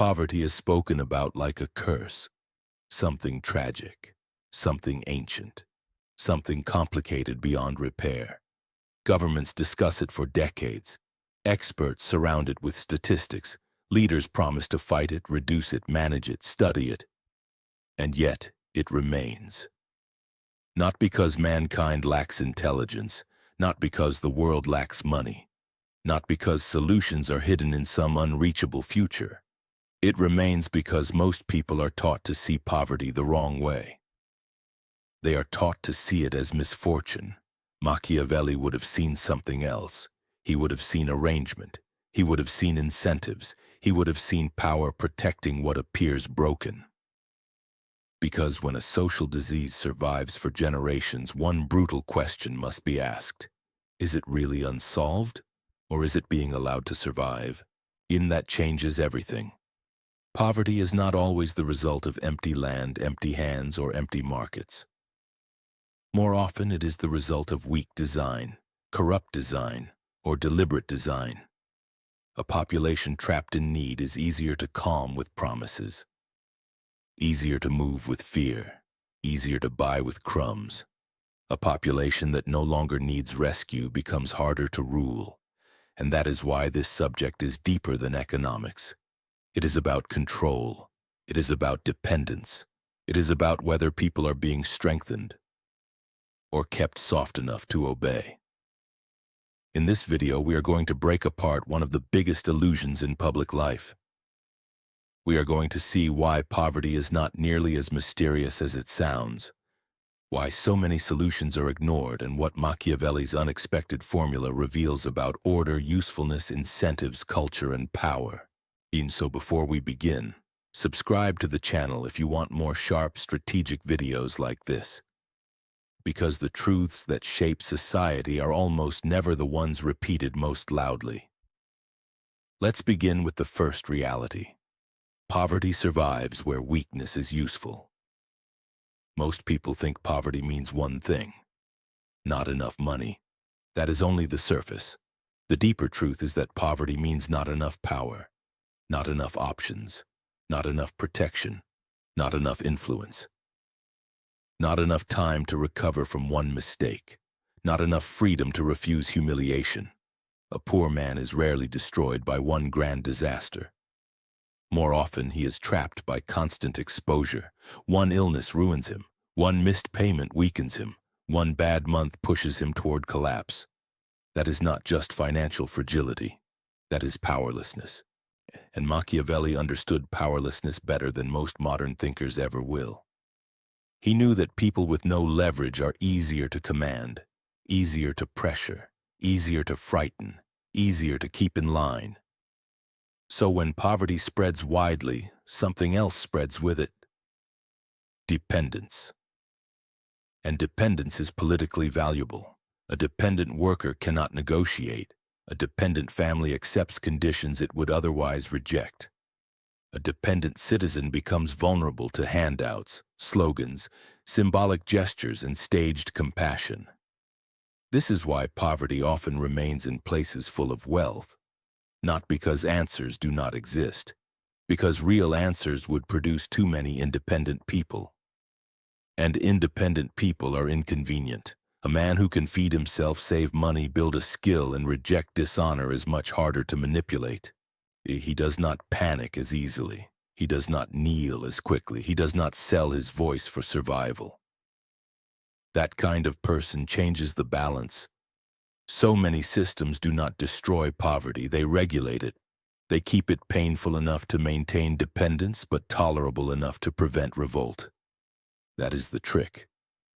Poverty is spoken about like a curse, something tragic, something ancient, something complicated beyond repair. Governments discuss it for decades. Experts surround it with statistics. Leaders promise to fight it, reduce it, manage it, study it. And yet, it remains. Not because mankind lacks intelligence, not because the world lacks money, not because solutions are hidden in some unreachable future. It remains because most people are taught to see poverty the wrong way. They are taught to see it as misfortune. Machiavelli would have seen something else. He would have seen arrangement. He would have seen incentives. He would have seen power protecting what appears broken. Because when a social disease survives for generations, one brutal question must be asked. Is it really unsolved? Or is it being allowed to survive? That changes everything. Poverty is not always the result of empty land, empty hands, or empty markets. More often, it is the result of weak design, corrupt design, or deliberate design. A population trapped in need is easier to calm with promises, easier to move with fear, easier to buy with crumbs. A population that no longer needs rescue becomes harder to rule, and that is why this subject is deeper than economics. It is about control. It is about dependence. It is about whether people are being strengthened or kept soft enough to obey. In this video, we are going to break apart one of the biggest illusions in public life. We are going to see why poverty is not nearly as mysterious as it sounds, why so many solutions are ignored, and what Machiavelli's unexpected formula reveals about order, usefulness, incentives, culture, and power. So before we begin, subscribe to the channel if you want more sharp, strategic videos like this. Because the truths that shape society are almost never the ones repeated most loudly. Let's begin with the first reality. Poverty survives where weakness is useful. Most people think poverty means one thing: not enough money. That is only the surface. The deeper truth is that poverty means not enough power, not enough options, not enough protection, not enough influence. Not enough time to recover from one mistake. Not enough freedom to refuse humiliation. A poor man is rarely destroyed by one grand disaster. More often, he is trapped by constant exposure. One illness ruins him. One missed payment weakens him. One bad month pushes him toward collapse. That is not just financial fragility. That is powerlessness. And Machiavelli understood powerlessness better than most modern thinkers ever will. He knew that people with no leverage are easier to command, easier to pressure, easier to frighten, easier to keep in line. So when poverty spreads widely, something else spreads with it: dependence. And dependence is politically valuable. A dependent worker cannot negotiate. A dependent family accepts conditions it would otherwise reject. A dependent citizen becomes vulnerable to handouts, slogans, symbolic gestures, and staged compassion. This is why poverty often remains in places full of wealth. Not because answers do not exist, because real answers would produce too many independent people. And independent people are inconvenient. A man who can feed himself, save money, build a skill, and reject dishonor is much harder to manipulate. He does not panic as easily. He does not kneel as quickly. He does not sell his voice for survival. That kind of person changes the balance. So many systems do not destroy poverty, they regulate it. They keep it painful enough to maintain dependence, but tolerable enough to prevent revolt. That is the trick.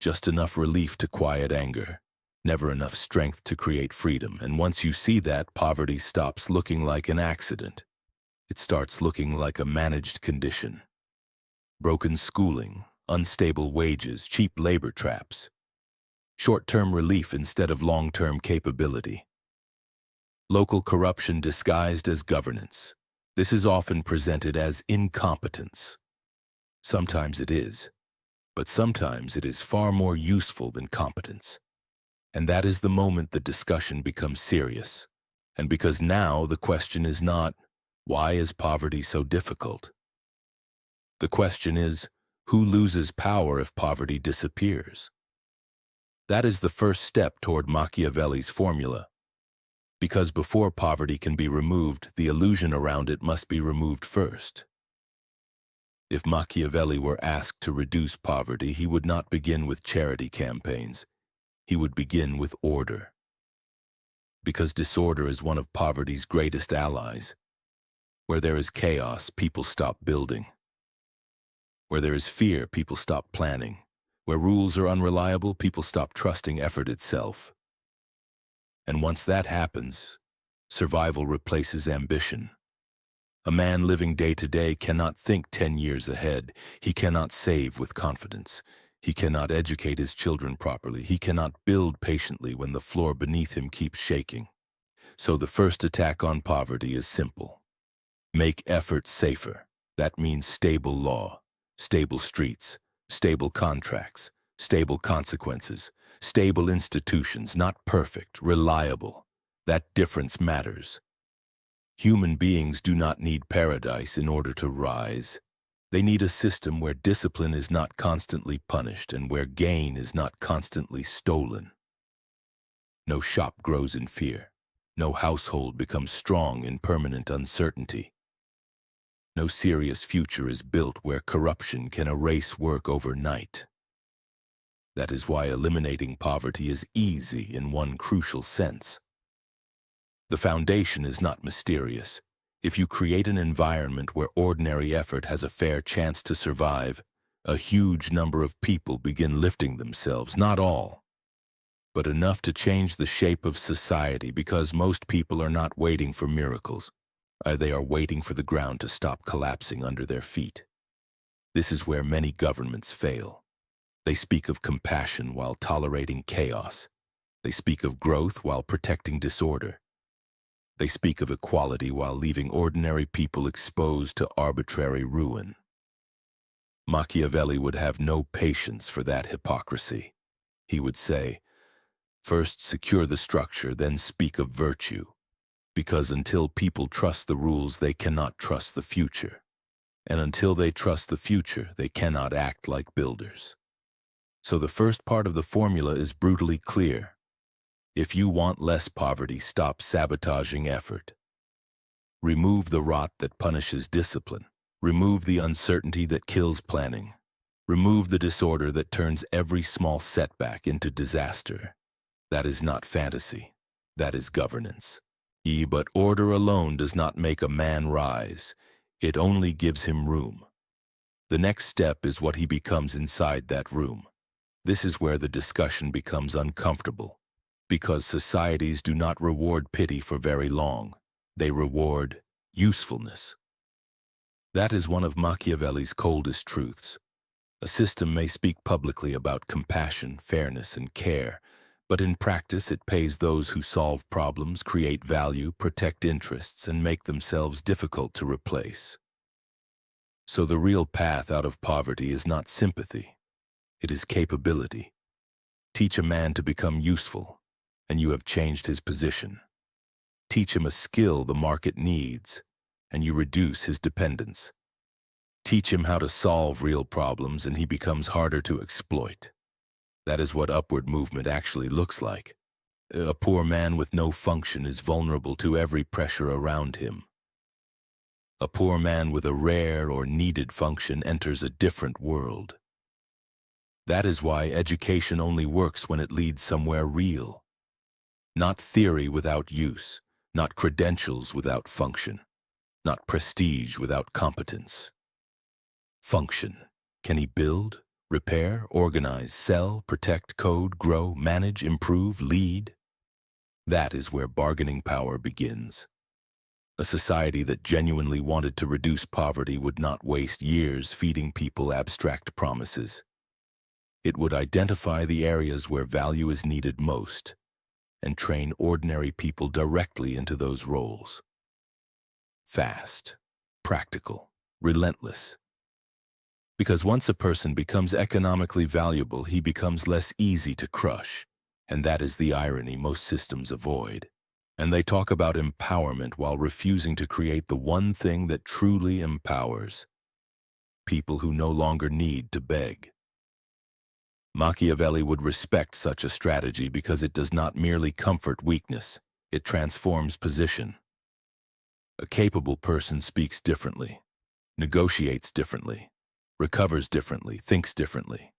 Just enough relief to quiet anger. Never enough strength to create freedom, and once you see that, poverty stops looking like an accident. It starts looking like a managed condition. Broken schooling, unstable wages, cheap labor traps. Short-term relief instead of long-term capability. Local corruption disguised as governance. This is often presented as incompetence. Sometimes it is, but sometimes it is far more useful than competence. And that is the moment the discussion becomes serious. And because now the question is not, Why is poverty so difficult? The question is, who loses power if poverty disappears? That is the first step toward Machiavelli's formula. Because before poverty can be removed, the illusion around it must be removed first. If Machiavelli were asked to reduce poverty, he would not begin with charity campaigns. He would begin with order. Because disorder is one of poverty's greatest allies. Where there is chaos, people stop building. Where there is fear, people stop planning. Where rules are unreliable, people stop trusting effort itself. And once that happens, survival replaces ambition. A man living day to day cannot think 10 years ahead. He cannot save with confidence. He cannot educate his children properly. He cannot build patiently when the floor beneath him keeps shaking. So the first attack on poverty is simple. Make effort safer. That means stable law, stable streets, stable contracts, stable consequences, stable institutions, not perfect, reliable. That difference matters. Human beings do not need paradise in order to rise. They need a system where discipline is not constantly punished and where gain is not constantly stolen. No shop grows in fear. No household becomes strong in permanent uncertainty. No serious future is built where corruption can erase work overnight. That is why eliminating poverty is easy in one crucial sense. The foundation is not mysterious. If you create an environment where ordinary effort has a fair chance to survive, a huge number of people begin lifting themselves, not all, but enough to change the shape of society, because most people are not waiting for miracles. They are waiting for the ground to stop collapsing under their feet. This is where many governments fail. They speak of compassion while tolerating chaos. They speak of growth while protecting disorder. They speak of equality while leaving ordinary people exposed to arbitrary ruin. Machiavelli would have no patience for that hypocrisy. He would say, first secure the structure, then speak of virtue. Because until people trust the rules, they cannot trust the future. And until they trust the future, they cannot act like builders. So the first part of the formula is brutally clear. If you want less poverty, stop sabotaging effort. Remove the rot that punishes discipline. Remove the uncertainty that kills planning. Remove the disorder that turns every small setback into disaster. That is not fantasy. That is governance. But order alone does not make a man rise. It only gives him room. The next step is what he becomes inside that room. This is where the discussion becomes uncomfortable, because societies do not reward pity for very long. They reward usefulness. That is one of Machiavelli's coldest truths. A system may speak publicly about compassion, fairness, and care, but in practice it pays those who solve problems, create value, protect interests, and make themselves difficult to replace. So the real path out of poverty is not sympathy. It is capability. Teach a man to become useful, and you have changed his position. Teach him a skill the market needs, and you reduce his dependence. Teach him how to solve real problems, and he becomes harder to exploit. That is what upward movement actually looks like. A poor man with no function is vulnerable to every pressure around him. A poor man with a rare or needed function enters a different world. That is why education only works when it leads somewhere real. Not theory without use, not credentials without function, not prestige without competence. Function. Can he build, repair, organize, sell, protect, code, grow, manage, improve, lead? That is where bargaining power begins. A society that genuinely wanted to reduce poverty would not waste years feeding people abstract promises. It would identify the areas where value is needed most and train ordinary people directly into those roles. Fast, practical, relentless. Because once a person becomes economically valuable, he becomes less easy to crush, and that is the irony most systems avoid. And they talk about empowerment while refusing to create the one thing that truly empowers: people who no longer need to beg. Machiavelli would respect such a strategy because it does not merely comfort weakness, it transforms position. A capable person speaks differently, negotiates differently, recovers differently, thinks differently.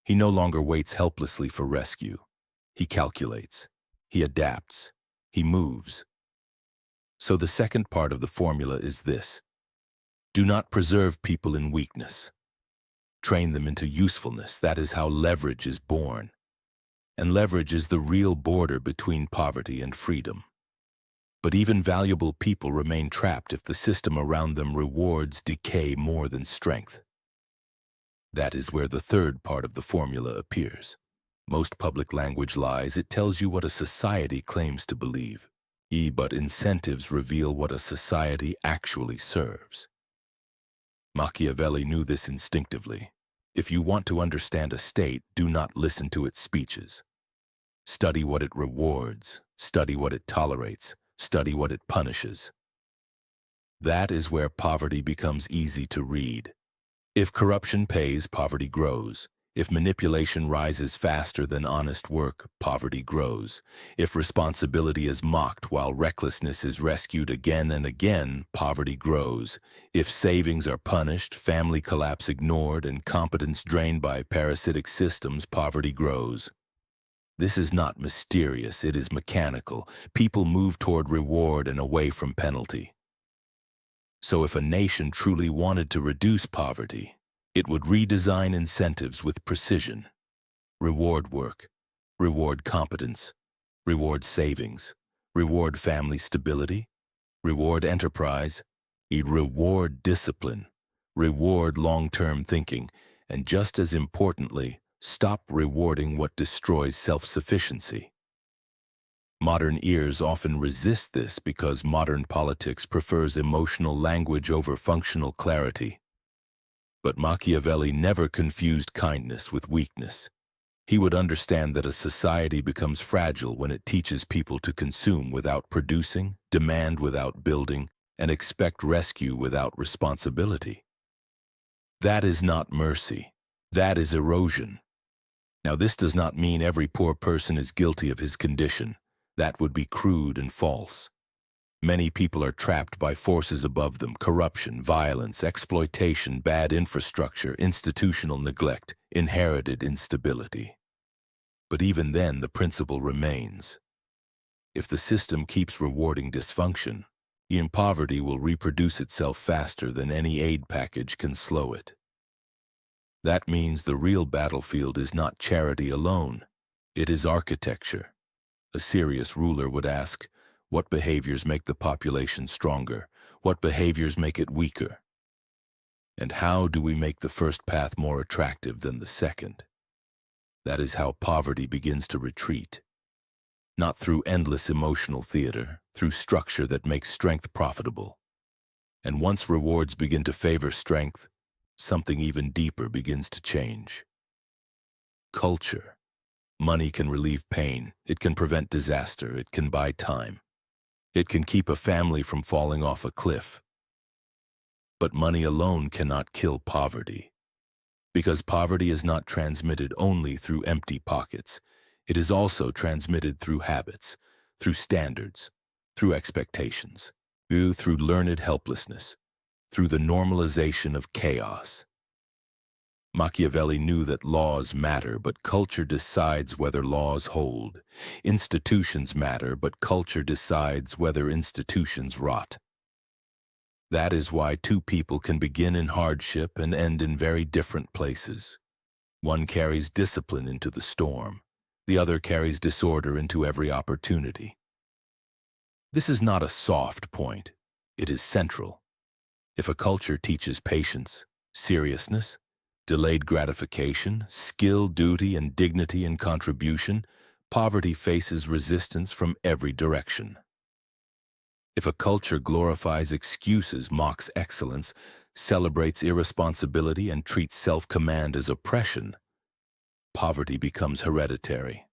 He no longer waits helplessly for rescue. He calculates, he adapts, he moves. So the second part of the formula is this: do not preserve people in weakness. Train them into usefulness. That is how leverage is born. And leverage is the real border between poverty and freedom. But even valuable people remain trapped if the system around them rewards decay more than strength. That is where the third part of the formula appears. Most public language lies. It tells you what a society claims to believe. But incentives reveal what a society actually serves. Machiavelli knew this instinctively. If you want to understand a state, do not listen to its speeches. Study what it rewards, study what it tolerates, study what it punishes. That is where poverty becomes easy to read. If corruption pays, poverty grows. If manipulation rises faster than honest work, poverty grows. If responsibility is mocked while recklessness is rescued again and again, poverty grows. If savings are punished, family collapse ignored, and competence drained by parasitic systems, poverty grows. This is not mysterious, it is mechanical. People move toward reward and away from penalty. So if a nation truly wanted to reduce poverty, it would redesign incentives with precision. Reward work, reward competence, reward savings, reward family stability, reward enterprise, reward discipline, reward long-term thinking, and just as importantly, stop rewarding what destroys self-sufficiency. Modern ears often resist this because modern politics prefers emotional language over functional clarity. But Machiavelli never confused kindness with weakness. He would understand that a society becomes fragile when it teaches people to consume without producing, demand without building, and expect rescue without responsibility. That is not mercy. That is erosion. Now, this does not mean every poor person is guilty of his condition. That would be crude and false. Many people are trapped by forces above them: corruption, violence, exploitation, bad infrastructure, institutional neglect, inherited instability. But even then, the principle remains. If the system keeps rewarding dysfunction, poverty will reproduce itself faster than any aid package can slow it. That means the real battlefield is not charity alone. It is architecture. A serious ruler would ask, what behaviors make the population stronger? What behaviors make it weaker? And how do we make the first path more attractive than the second? That is how poverty begins to retreat. Not through endless emotional theater, through structure that makes strength profitable. And once rewards begin to favor strength, something even deeper begins to change. Culture. Money can relieve pain, it can prevent disaster, it can buy time. It can keep a family from falling off a cliff. But money alone cannot kill poverty. Because poverty is not transmitted only through empty pockets. It is also transmitted through habits, through standards, through expectations, through learned helplessness, through the normalization of chaos. Machiavelli knew that laws matter, but culture decides whether laws hold. Institutions matter, but culture decides whether institutions rot. That is why two people can begin in hardship and end in very different places. One carries discipline into the storm. The other carries disorder into every opportunity. This is not a soft point. It is central. If a culture teaches patience, seriousness, delayed gratification, skill, duty, and dignity in contribution, poverty faces resistance from every direction. If a culture glorifies excuses, mocks excellence, celebrates irresponsibility, and treats self-command as oppression, poverty becomes hereditary.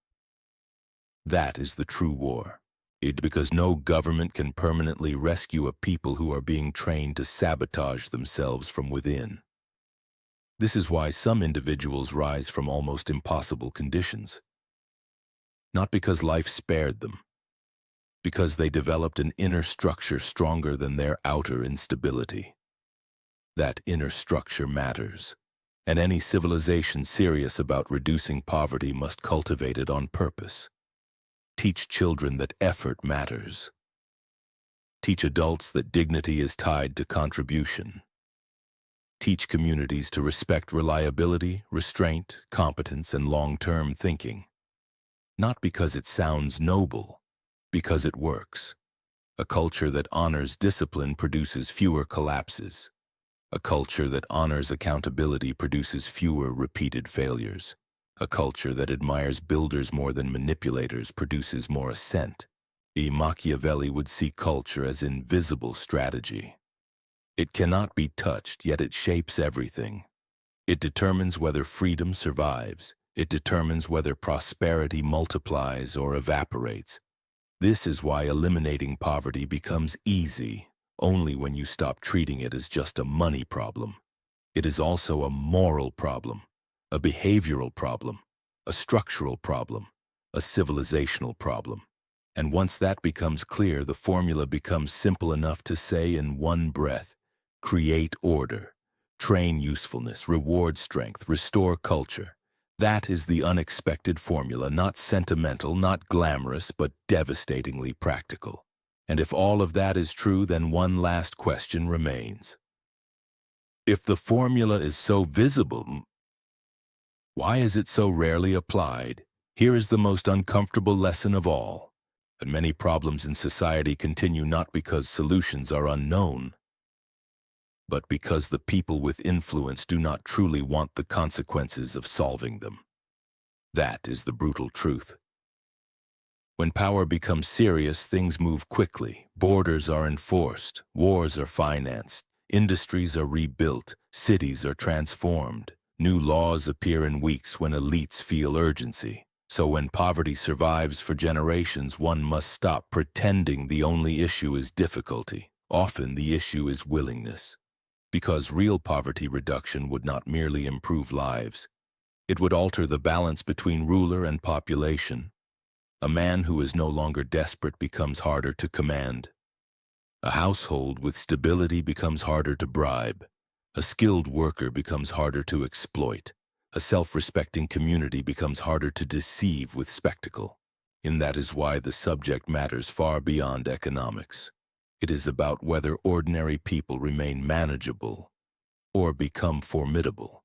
That is the true war. Because no government can permanently rescue a people who are being trained to sabotage themselves from within. This is why some individuals rise from almost impossible conditions. Not because life spared them, because they developed an inner structure stronger than their outer instability. That inner structure matters, and any civilization serious about reducing poverty must cultivate it on purpose. Teach children that effort matters. Teach adults that dignity is tied to contribution. Teach communities to respect reliability, restraint, competence, and long-term thinking. Not because it sounds noble, because it works. A culture that honors discipline produces fewer collapses. A culture that honors accountability produces fewer repeated failures. A culture that admires builders more than manipulators produces more ascent. Machiavelli would see culture as invisible strategy. It cannot be touched, yet it shapes everything. It determines whether freedom survives. It determines whether prosperity multiplies or evaporates. This is why eliminating poverty becomes easy only when you stop treating it as just a money problem. It is also a moral problem, a behavioral problem, a structural problem, a civilizational problem. And once that becomes clear, the formula becomes simple enough to say in one breath: create order, train usefulness, reward strength, restore culture. That is the unexpected formula, not sentimental, not glamorous, but devastatingly practical. And if all of that is true, then one last question remains. If the formula is so visible, why is it so rarely applied? Here is the most uncomfortable lesson of all. That many problems in society continue not because solutions are unknown, but because the people with influence do not truly want the consequences of solving them. That is the brutal truth. When power becomes serious, things move quickly. Borders are enforced, wars are financed, industries are rebuilt, cities are transformed. New laws appear in weeks when elites feel urgency. So when poverty survives for generations, one must stop pretending the only issue is difficulty. Often the issue is willingness. Because real poverty reduction would not merely improve lives. It would alter the balance between ruler and population. A man who is no longer desperate becomes harder to command. A household with stability becomes harder to bribe. A skilled worker becomes harder to exploit. A self-respecting community becomes harder to deceive with spectacle. And that is why the subject matters far beyond economics. It is about whether ordinary people remain manageable or become formidable.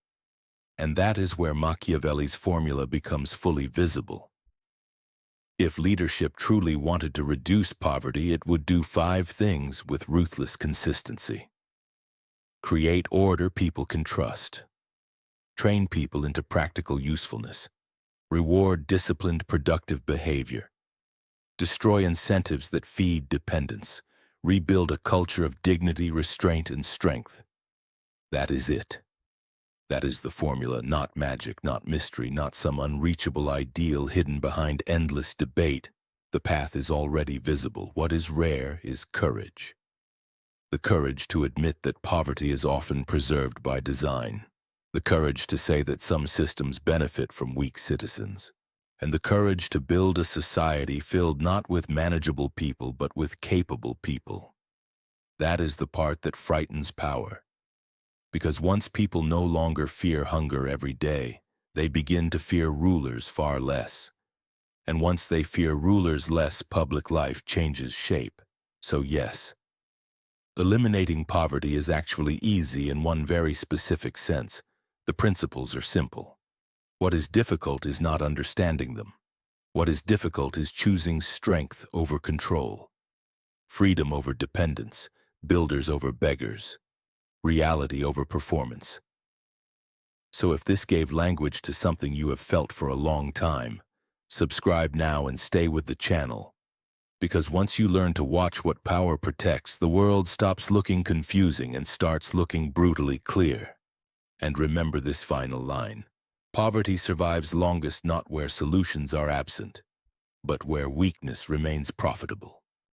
And that is where Machiavelli's formula becomes fully visible. If leadership truly wanted to reduce poverty, it would do 5 things with ruthless consistency. Create order people can trust. Train people into practical usefulness. Reward disciplined, productive behavior. Destroy incentives that feed dependence. Rebuild a culture of dignity, restraint, and strength. That is it. That is the formula, not magic, not mystery, not some unreachable ideal hidden behind endless debate. The path is already visible. What is rare is courage. The courage to admit that poverty is often preserved by design. The courage to say that some systems benefit from weak citizens. And the courage to build a society filled not with manageable people, but with capable people. That is the part that frightens power. Because once people no longer fear hunger every day, they begin to fear rulers far less. And once they fear rulers less, public life changes shape. So yes, eliminating poverty is actually easy in one very specific sense. The principles are simple. What is difficult is not understanding them. What is difficult is choosing strength over control, freedom over dependence, builders over beggars, reality over performance. So if this gave language to something you have felt for a long time, subscribe now and stay with the channel. Because once you learn to watch what power protects, the world stops looking confusing and starts looking brutally clear. And remember this final line: poverty survives longest not where solutions are absent, but where weakness remains profitable.